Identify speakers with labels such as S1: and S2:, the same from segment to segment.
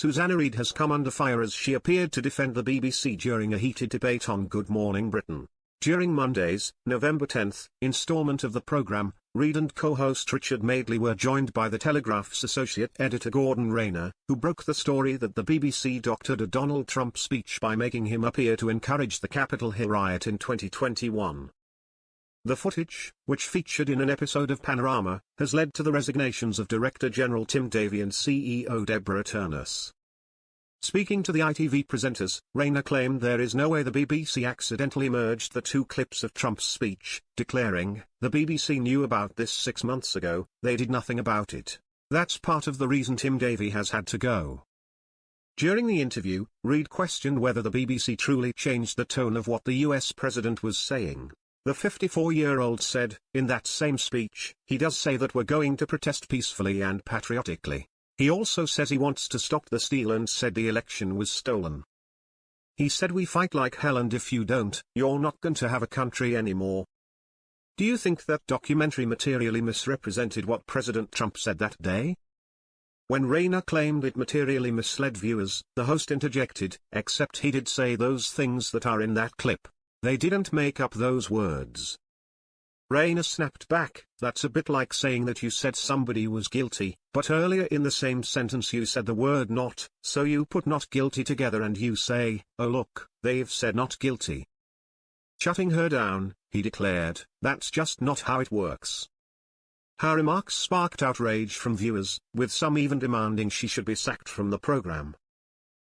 S1: Susanna Reid has come under fire as she appeared to defend the BBC during a heated debate on Good Morning Britain. During Monday's, November 10th, instalment of the programme, Reid and co-host Richard Madeley were joined by The Telegraph's associate editor Gordon Rayner, who broke the story that the BBC doctored a Donald Trump speech by making him appear to encourage the Capitol Hill riot in 2021. The footage, which featured in an episode of Panorama, has led to the resignations of Director General Tim Davie and CEO Deborah Turnus. Speaking to the ITV presenters, Rayner claimed there is no way the BBC accidentally merged the two clips of Trump's speech, declaring, "The BBC knew about this 6 months ago, they did nothing about it. That's part of the reason Tim Davie has had to go." During the interview, Reid questioned whether the BBC truly changed the tone of what the US president was saying. The 54-year-old said, in that same speech, "He does say that we're going to protest peacefully and patriotically. He also says he wants to stop the steal and said the election was stolen. He said we fight like hell and if you don't, you're not going to have a country anymore." Do you think that documentary materially misrepresented what President Trump said that day? When Rayner claimed it materially misled viewers, the host interjected, "Except he did say those things that are in that clip. They didn't make up those words." Rayner snapped back, "That's a bit like saying that you said somebody was guilty, but earlier in the same sentence you said the word not, so you put not guilty together and you say, oh look, they've said not guilty." Shutting her down, he declared, "That's just not how it works." Her remarks sparked outrage from viewers, with some even demanding she should be sacked from the program.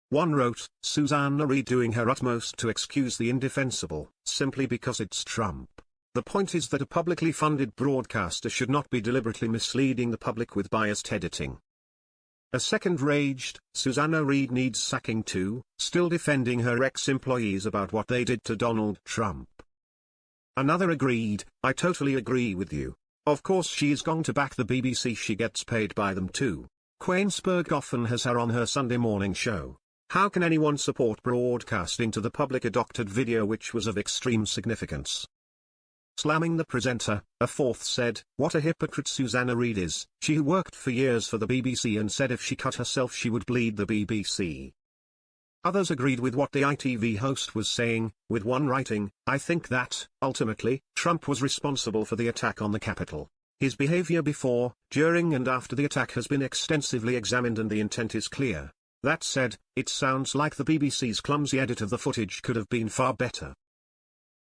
S1: One wrote, "Susanna Reid doing her utmost to excuse the indefensible, simply because it's Trump. The point is that a publicly funded broadcaster should not be deliberately misleading the public with biased editing." A second raged, "Susanna Reid needs sacking too, still defending her ex-employees about what they did to Donald Trump." Another agreed, "I totally agree with you. Of course she's going to back the BBC, she gets paid by them too. Quainsberg often has her on her Sunday morning show. How can anyone support broadcasting to the public a doctored video which was of extreme significance?" Slamming the presenter, a fourth said, "What a hypocrite Susanna Reid is, she who worked for years for the BBC and said if she cut herself she would bleed the BBC." Others agreed with what the ITV host was saying, with one writing, "I think that, ultimately, Trump was responsible for the attack on the Capitol. His behavior before, during and after the attack has been extensively examined and the intent is clear. That said, it sounds like the BBC's clumsy edit of the footage could have been far better."